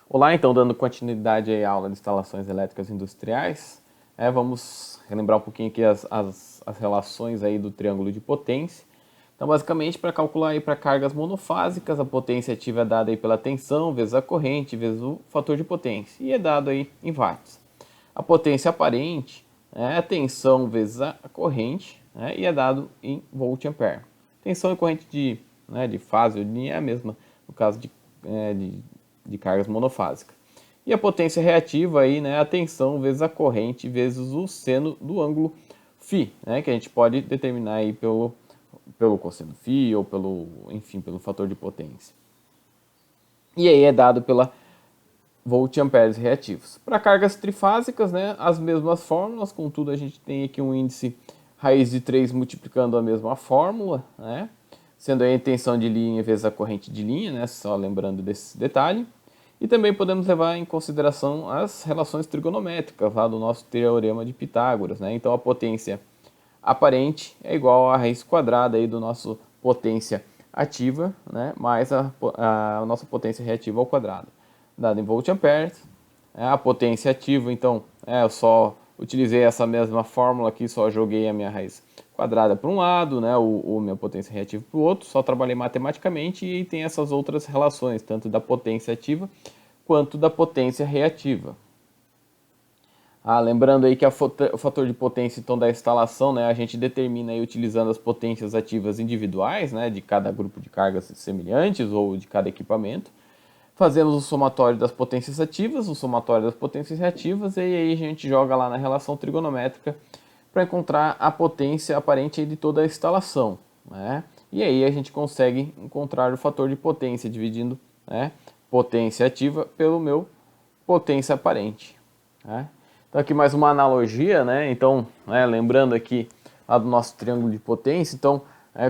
Olá, então, dando continuidade aí à aula de instalações elétricas industriais, vamos relembrar um pouquinho aqui as relações aí do triângulo de potência. Então, basicamente, para calcular aí para cargas monofásicas, a potência ativa é dada aí pela tensão vezes a corrente vezes o fator de potência, e é dado aí em watts. A potência aparente é a tensão vezes a corrente, e é dado em volt-ampere. Tensão e corrente de fase ou de linha é a mesma no caso de cargas monofásicas. E a potência reativa aí, a tensão vezes a corrente vezes o seno do ângulo φ, que a gente pode determinar aí pelo cosseno φ ou pelo fator de potência. E aí é dado pela volt-amperes reativos. Para cargas trifásicas, as mesmas fórmulas, contudo a gente tem aqui um índice raiz de 3 multiplicando a mesma fórmula, sendo aí a tensão de linha vezes a corrente de linha, só lembrando desse detalhe. E também podemos levar em consideração as relações trigonométricas lá do nosso teorema de Pitágoras. Então a potência aparente é igual à raiz quadrada aí do nosso potência ativa, mais a nossa potência reativa ao quadrado, dado em volt-amperes. A potência ativa, então, eu só utilizei essa mesma fórmula aqui, só joguei a minha raiz quadrada para um lado, o minha potência reativa para o outro, só trabalhei matematicamente e tem essas outras relações, tanto da potência ativa quanto da potência reativa. Lembrando aí que o fator de potência então, da instalação, a gente determina aí utilizando as potências ativas individuais, de cada grupo de cargas semelhantes ou de cada equipamento. Fazemos o somatório das potências ativas, o somatório das potências reativas, e aí a gente joga lá na relação trigonométrica para encontrar a potência aparente de toda a instalação. E aí a gente consegue encontrar o fator de potência, dividindo potência ativa pelo meu potência aparente. Então aqui mais uma analogia, então lembrando aqui lá do nosso triângulo de potência, então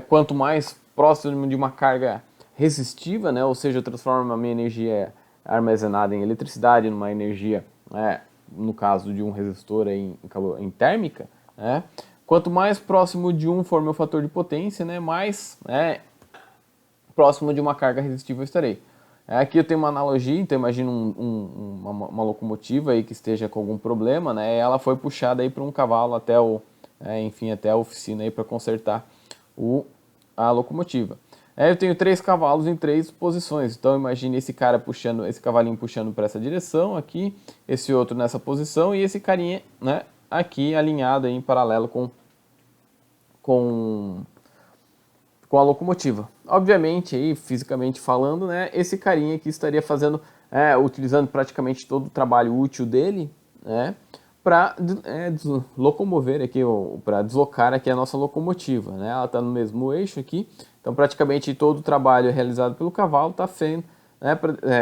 quanto mais próximo de uma carga resistiva, ou seja, eu transformo a minha energia armazenada em eletricidade numa energia, no caso de um resistor em térmica, quanto mais próximo de 1 for meu fator de potência, mais próximo de uma carga resistiva eu estarei. Aqui eu tenho uma analogia, então imagina uma locomotiva aí que esteja com algum problema, ela foi puxada aí para um cavalo até até a oficina para consertar a locomotiva. Eu tenho 3 cavalos em 3 posições, então imagine esse cavalinho puxando para essa direção aqui, esse outro nessa posição e esse carinha aqui alinhado aí em paralelo com a locomotiva. Obviamente, aí, fisicamente falando, esse carinha aqui estaria utilizando praticamente todo o trabalho útil dele, para locomover aqui, para deslocar aqui a nossa locomotiva. Ela está no mesmo eixo aqui, então praticamente todo o trabalho realizado pelo cavalo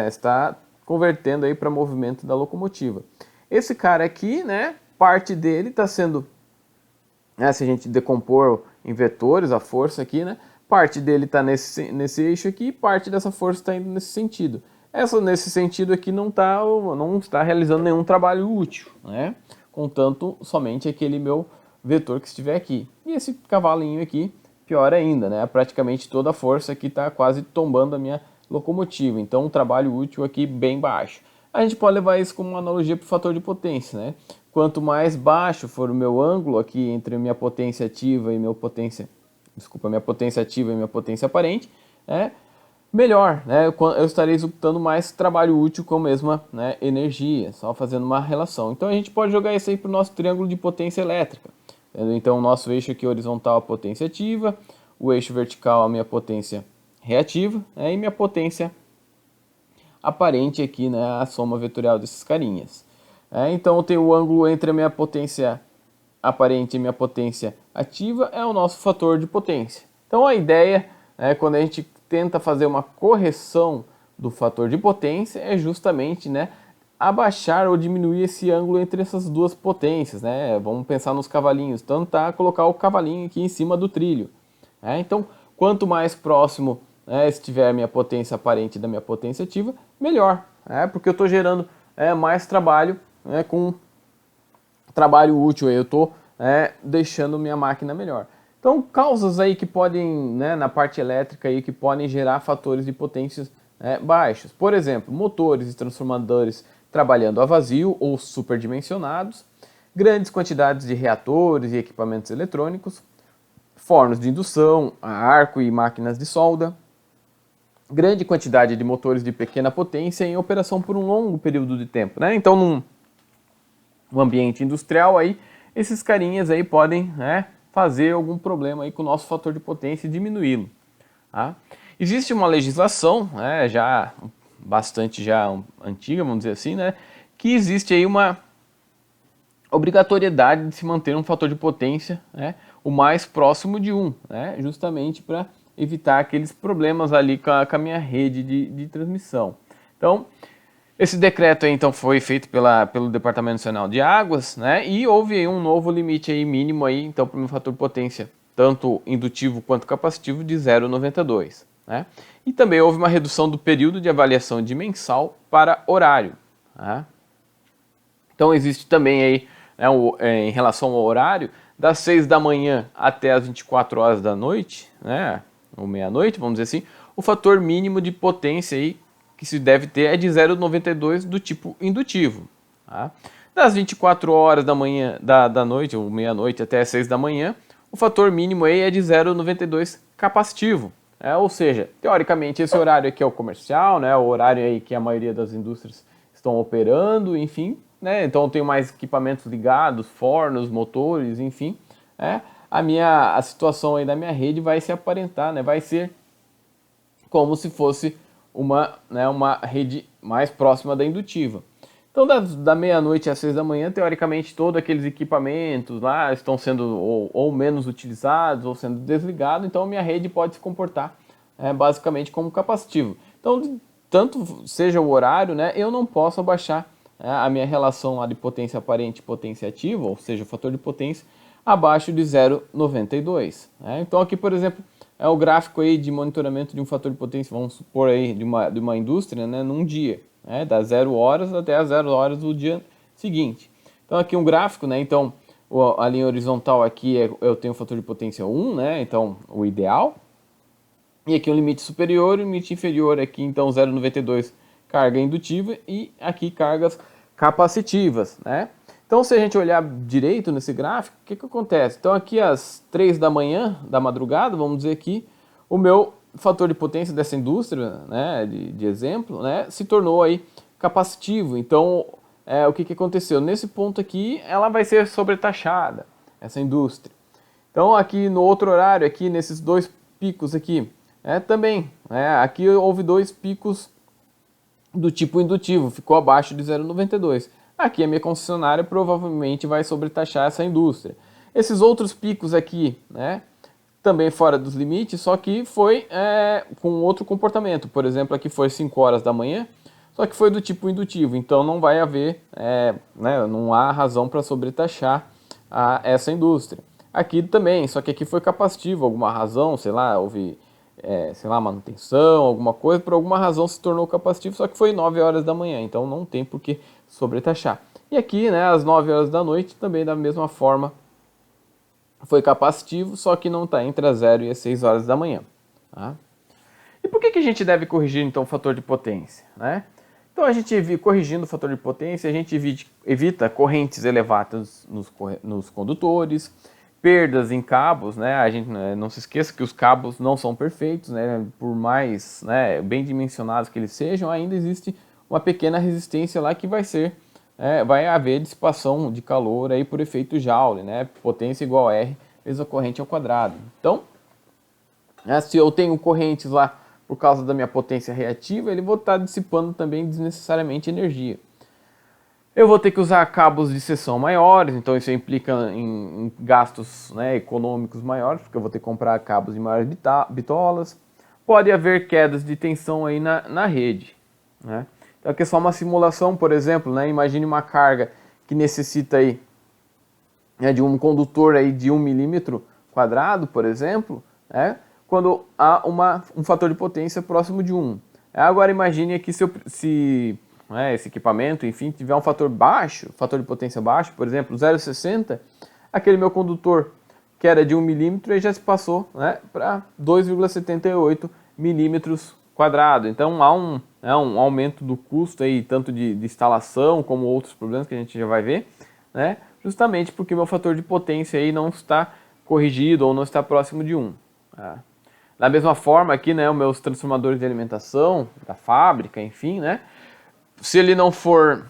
está convertendo aí para movimento da locomotiva. Esse cara aqui, parte dele está sendo, se a gente decompor em vetores, a força aqui, parte dele está nesse eixo aqui, parte dessa força está indo nesse sentido. Nesse sentido aqui não está realizando nenhum trabalho útil, contanto somente aquele meu vetor que estiver aqui. E esse cavalinho aqui, pior ainda, praticamente toda a força aqui está quase tombando a minha locomotiva, então um trabalho útil aqui bem baixo. A gente pode levar isso como uma analogia para o fator de potência, Quanto mais baixo for o meu ângulo aqui entre a minha potência ativa e minha potência ativa e minha potência aparente, melhor, eu estarei executando mais trabalho útil com a mesma energia, só fazendo uma relação. Então a gente pode jogar isso aí para o nosso triângulo de potência elétrica. Então o nosso eixo aqui horizontal a potência ativa, o eixo vertical a minha potência reativa, e minha potência aparente aqui, a soma vetorial desses carinhas. Então eu tenho o ângulo entre a minha potência aparente e minha potência ativa é o nosso fator de potência. Então a ideia, quando a gente tenta fazer uma correção do fator de potência, é justamente abaixar ou diminuir esse ângulo entre essas duas potências. Vamos pensar nos cavalinhos, tentar colocar o cavalinho aqui em cima do trilho. Então, quanto mais próximo estiver a minha potência aparente da minha potência ativa, melhor, porque eu estou gerando mais trabalho com trabalho útil, eu estou deixando minha máquina melhor. Então, causas aí que podem, na parte elétrica aí, que podem gerar fatores de potências baixos. Por exemplo, motores e transformadores trabalhando a vazio ou superdimensionados, grandes quantidades de reatores e equipamentos eletrônicos, fornos de indução, a arco e máquinas de solda, grande quantidade de motores de pequena potência em operação por um longo período de tempo, né? Então, num ambiente industrial, aí, esses carinhas aí podem, fazer algum problema aí com o nosso fator de potência e diminuí-lo. Tá? Existe uma legislação, já bastante antiga, vamos dizer assim, que existe aí uma obrigatoriedade de se manter um fator de potência o mais próximo de 1, justamente para evitar aqueles problemas ali com a minha rede de transmissão. Então, esse decreto aí, então, foi feito pelo Departamento Nacional de Águas, e houve aí um novo limite aí mínimo aí, então, para o meu fator de potência, tanto indutivo quanto capacitivo, de 0,92. E também houve uma redução do período de avaliação de mensal para horário. Então, existe também aí, em relação ao horário, das 6 da manhã até as 24 horas da noite, ou meia-noite, vamos dizer assim, o fator mínimo de potência aí que se deve ter é de 0,92 do tipo indutivo. Das 24 horas da manhã, da noite, ou meia-noite até as 6 da manhã, o fator mínimo aí é de 0,92 capacitivo. Ou seja, teoricamente esse horário aqui é o comercial, o horário aí que a maioria das indústrias estão operando, enfim, então tem mais equipamentos ligados, fornos, motores, enfim, a situação aí da minha rede vai se aparentar, vai ser como se fosse uma rede mais próxima da indutiva. Então, da meia-noite às 6 da manhã, teoricamente, todos aqueles equipamentos lá estão sendo ou menos utilizados ou sendo desligados, então minha rede pode se comportar basicamente como capacitivo. Então, tanto seja o horário, eu não posso abaixar a minha relação lá de potência aparente e potência ativa, ou seja, o fator de potência, abaixo de 0,92. Então, aqui, por exemplo, é o gráfico aí de monitoramento de um fator de potência, vamos supor aí, de uma indústria, num dia, das 0 horas até as 0 horas do dia seguinte. Então aqui um gráfico, então a linha horizontal aqui eu tenho o fator de potência 1, então o ideal. E aqui um limite superior e um limite inferior aqui, então 0,92 carga indutiva e aqui cargas capacitivas, Então, se a gente olhar direito nesse gráfico, o que acontece? Então, aqui às 3 da manhã, da madrugada, vamos dizer aqui, o meu fator de potência dessa indústria, de exemplo, se tornou aí capacitivo. Então, o que aconteceu? Nesse ponto aqui, ela vai ser sobretaxada, essa indústria. Então, aqui no outro horário, aqui nesses dois picos aqui, também, aqui houve dois picos do tipo indutivo, ficou abaixo de 0,92. Aqui a minha concessionária provavelmente vai sobretaxar essa indústria. Esses outros picos aqui, também fora dos limites, só que foi com outro comportamento. Por exemplo, aqui foi 5 horas da manhã, só que foi do tipo indutivo. Então não vai haver, não há razão para sobretaxar essa indústria. Aqui também, só que aqui foi capacitivo, alguma razão, sei lá, houve manutenção, alguma coisa, por alguma razão se tornou capacitivo, só que foi 9 horas da manhã, então não tem por que sobretaxar. E aqui, às 9 horas da noite, também da mesma forma, foi capacitivo, só que não está entre as 0 e as 6 horas da manhã. E por que a gente deve corrigir, então, o fator de potência? Então, a gente, corrigindo o fator de potência, a gente evita correntes elevadas nos condutores, perdas em cabos, a gente não se esqueça que os cabos não são perfeitos, por mais bem dimensionados que eles sejam, ainda existe uma pequena resistência lá que vai haver dissipação de calor aí por efeito Joule, potência igual a R vezes a corrente ao quadrado. Então, se eu tenho correntes lá por causa da minha potência reativa, ele vai estar dissipando também desnecessariamente energia. Eu vou ter que usar cabos de seção maiores, então isso implica em gastos econômicos maiores, porque eu vou ter que comprar cabos de maiores bitolas. Pode haver quedas de tensão aí na rede. Então aqui é só uma simulação, por exemplo, imagine uma carga que necessita aí, de um condutor aí de 1 milímetro quadrado, por exemplo, quando há um fator de potência próximo de 1. Agora imagine aqui se esse equipamento, enfim, tiver um fator de potência baixo, por exemplo, 0,60, aquele meu condutor que era de 1 milímetro, ele já se passou para 2,78 milímetros quadrado. Então há um aumento do custo aí, tanto de instalação como outros problemas que a gente já vai ver, né? Justamente porque meu fator de potência aí não está corrigido ou não está próximo de 1. Tá? Da mesma forma aqui, né, os meus transformadores de alimentação da fábrica, enfim, né? Se ele não for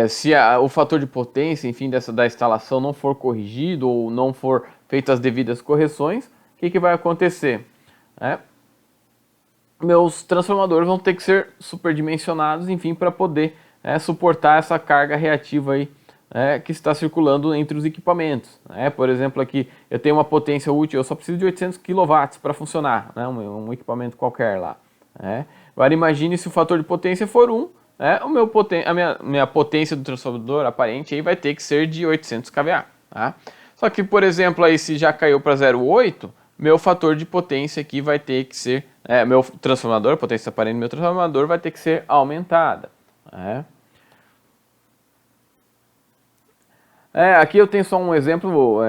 se o fator de potência, enfim, da instalação não for corrigido ou não for feito as devidas correções, o que vai acontecer? Meus transformadores vão ter que ser superdimensionados, enfim, para poder suportar essa carga reativa aí, que está circulando entre os equipamentos. Por exemplo, aqui eu tenho uma potência útil, eu só preciso de 800 kW para funcionar, né? Um equipamento qualquer lá. Agora imagine se o fator de potência for 1, a minha potência do transformador aparente aí vai ter que ser de 800 kVA. Tá? Só que, por exemplo, aí, se já caiu para 0,8, meu fator de potência aqui vai ter que ser, meu transformador, a potência aparente do meu transformador vai ter que ser aumentada. Aqui eu tenho só um exemplo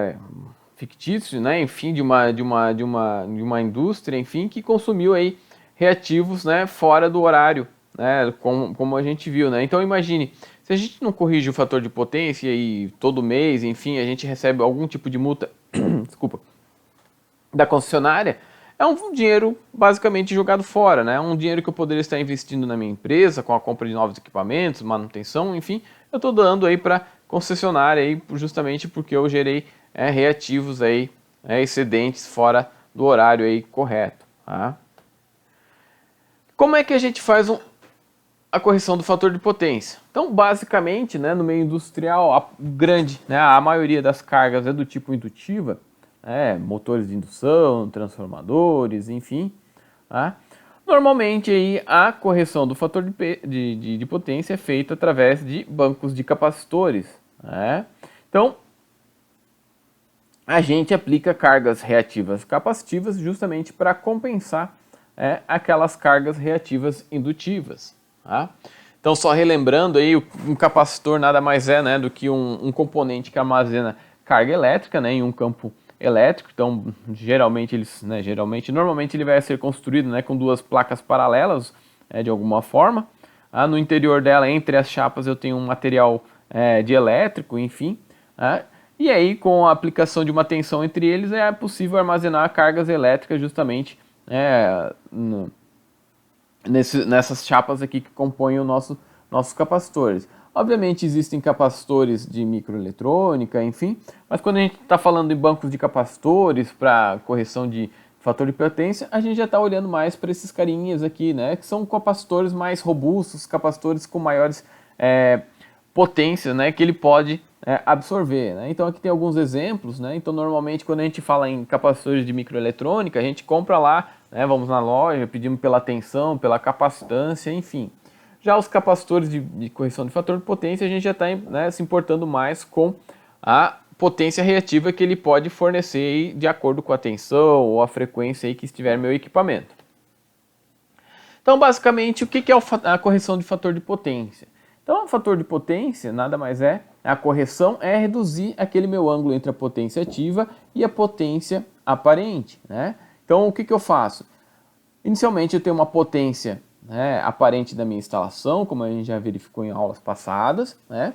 fictício, né, enfim, de uma indústria, enfim, que consumiu aí reativos, né, fora do horário, né, como a gente viu, né? Então imagine, se a gente não corrige o fator de potência e todo mês, enfim, a gente recebe algum tipo de multa, desculpa, da concessionária, é um dinheiro basicamente jogado fora, né? Um dinheiro que eu poderia estar investindo na minha empresa, com a compra de novos equipamentos, manutenção, enfim, eu estou dando aí para concessionária aí justamente porque eu gerei reativos aí, excedentes fora do horário aí correto. Tá? Como é que a gente faz a correção do fator de potência? Então, basicamente, né, no meio industrial, a maioria das cargas é do tipo indutiva, motores de indução, transformadores, enfim. Tá? Normalmente aí, a correção do fator de potência é feita através de bancos de capacitores. Então, a gente aplica cargas reativas capacitivas justamente para compensar aquelas cargas reativas indutivas. Tá? Então, só relembrando aí, um capacitor nada mais é, né, do que um componente que armazena carga elétrica, né, em um campo elétrico. Então, normalmente ele vai ser construído, né, com duas placas paralelas, de alguma forma. No interior dela, entre as chapas, eu tenho um material de elétrico, enfim. E aí, com a aplicação de uma tensão entre eles, é possível armazenar cargas elétricas justamente nessas chapas aqui que compõem nossos capacitores. Obviamente existem capacitores de microeletrônica, enfim, mas quando a gente está falando de bancos de capacitores para correção de fator de potência, a gente já está olhando mais para esses carinhas aqui, né, que são capacitores mais robustos, capacitores com maiores potências, né, que ele pode absorver. Né? Então aqui tem alguns exemplos, né? Então normalmente quando a gente fala em capacitores de microeletrônica, a gente compra lá, né, vamos na loja, pedimos pela tensão, pela capacitância, enfim. Já os capacitores de correção de fator de potência, a gente já está se importando mais com a potência reativa que ele pode fornecer aí, de acordo com a tensão ou a frequência aí que estiver no meu equipamento. Então, basicamente, o que é a correção de fator de potência? Então, o fator de potência nada mais a correção é reduzir aquele meu ângulo entre a potência ativa e a potência aparente. Né? Então, o que eu faço? Inicialmente, eu tenho uma potência aparente da minha instalação, como a gente já verificou em aulas passadas. Né?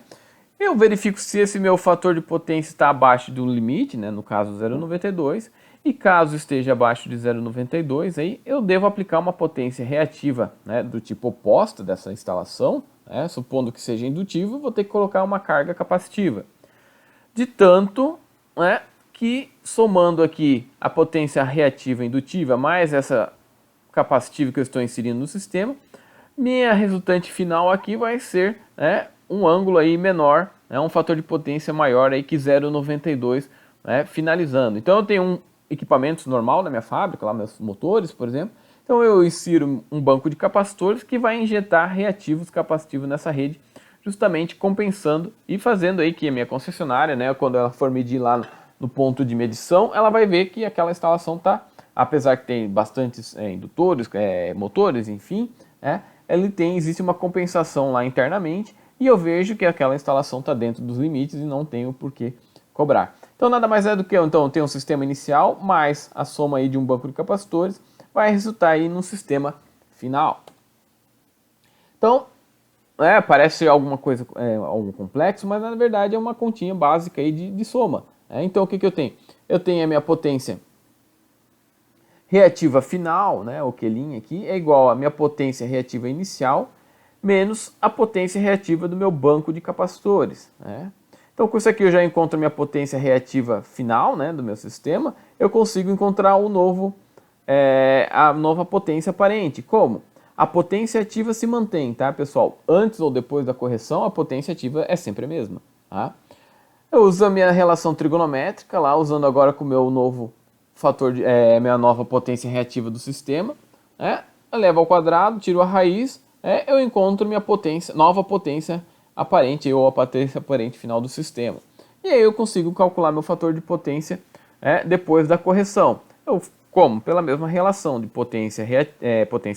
Eu verifico se esse meu fator de potência está abaixo do limite, né? No caso 0,92, e caso esteja abaixo de 0,92, aí eu devo aplicar uma potência reativa, né, do tipo oposta dessa instalação, né? Supondo que seja indutivo, vou ter que colocar uma carga capacitiva. De tanto, né, que somando aqui a potência reativa indutiva mais essa capacitiva que eu estou inserindo no sistema, minha resultante final aqui vai ser um ângulo aí menor, um fator de potência maior aí que 0,92, finalizando. Então eu tenho um equipamento normal na minha fábrica, lá meus motores, por exemplo. Então eu insiro um banco de capacitores que vai injetar reativos capacitivos nessa rede, justamente compensando e fazendo aí que a minha concessionária, né, quando ela for medir lá no ponto de medição, ela vai ver que aquela instalação está, apesar que tem bastantes indutores, motores, enfim, existe uma compensação lá internamente e eu vejo que aquela instalação está dentro dos limites e não tenho por que cobrar. Então nada mais é do que, então, tem um sistema inicial mais a soma aí de um banco de capacitores, vai resultar aí num sistema final. Então, parece alguma coisa, algo complexo, mas na verdade é uma continha básica aí de soma. Então, o que eu tenho? Eu tenho a minha potência reativa final, né, o Q' aqui, é igual à minha potência reativa inicial, menos a potência reativa do meu banco de capacitores. Né? Então, com isso aqui eu já encontro a minha potência reativa final, né, do meu sistema, eu consigo encontrar a nova potência aparente. Como? A potência ativa se mantém, tá, pessoal? Antes ou depois da correção, a potência ativa é sempre a mesma. Tá? Eu uso a minha relação trigonométrica lá, usando agora com o meu novo fator, minha nova potência reativa do sistema. Elevo ao quadrado, tiro a raiz, eu encontro minha nova potência aparente, ou a potência aparente final do sistema. E aí eu consigo calcular meu fator de potência depois da correção. Como? Pela mesma relação de potência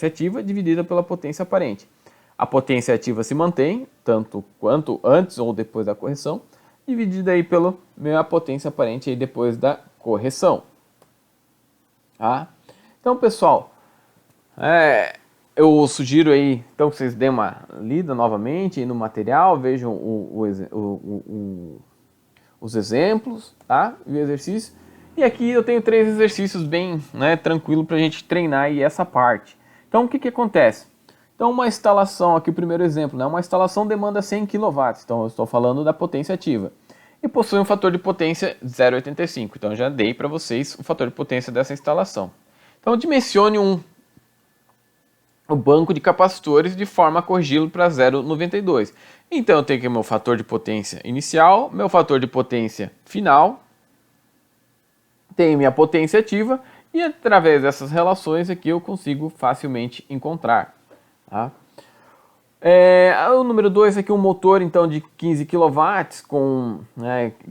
ativa dividida pela potência aparente. A potência ativa se mantém, tanto quanto antes ou depois da correção, dividida aí pela minha potência aparente aí depois da correção. Tá? Então, pessoal, eu sugiro aí então, que vocês deem uma lida novamente aí no material, vejam os exemplos, tá? E o exercício. E aqui eu tenho 3 exercícios bem tranquilo para a gente treinar aí essa parte. Então, o que acontece? Então, uma instalação, aqui o primeiro exemplo, uma instalação demanda 100 kW, então eu estou falando da potência ativa. E possui um fator de potência 0,85, então eu já dei para vocês o fator de potência dessa instalação. Então, dimensione o banco de capacitores de forma a corrigi-lo para 0,92. Então, eu tenho aqui meu fator de potência inicial, meu fator de potência final, tenho minha potência ativa e através dessas relações aqui eu consigo facilmente encontrar. Tá? O número 2 aqui, um motor então de 15 kW com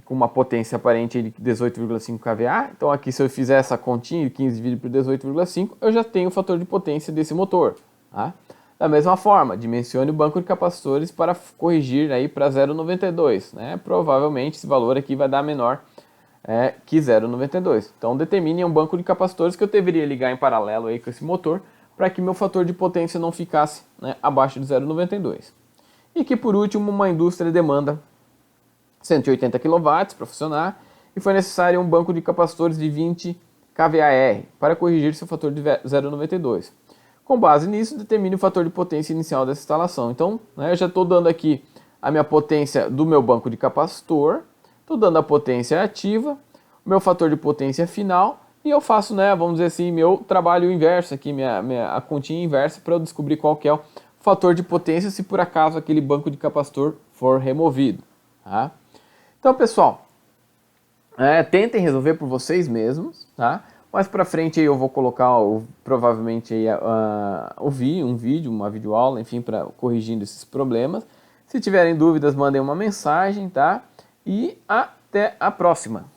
uma potência aparente de 18,5 kVA. Então aqui se eu fizer essa continha, 15 dividido por 18,5, eu já tenho o fator de potência desse motor. Tá? Da mesma forma, dimensione o banco de capacitores para corrigir aí para 0,92. Provavelmente esse valor aqui vai dar menor que 0,92. Então determine um banco de capacitores que eu deveria ligar em paralelo aí com esse motor para que meu fator de potência não ficasse abaixo de 0,92. E que por último uma indústria demanda 180 kW para funcionar e foi necessário um banco de capacitores de 20 kVAr para corrigir seu fator de 0,92. Com base nisso, determine o fator de potência inicial dessa instalação. Então, eu já estou dando aqui a minha potência do meu banco de capacitor, estou dando a potência ativa, o meu fator de potência final, e eu faço, vamos dizer assim, meu trabalho inverso aqui, a continha inversa, para eu descobrir qual que é o fator de potência se por acaso aquele banco de capacitor for removido. Tá? Então, pessoal, tentem resolver por vocês mesmos, tá? Mais para frente aí eu vou colocar provavelmente aí, um vídeo, uma videoaula, enfim, para corrigindo esses problemas. Se tiverem dúvidas, mandem uma mensagem, tá? E até a próxima!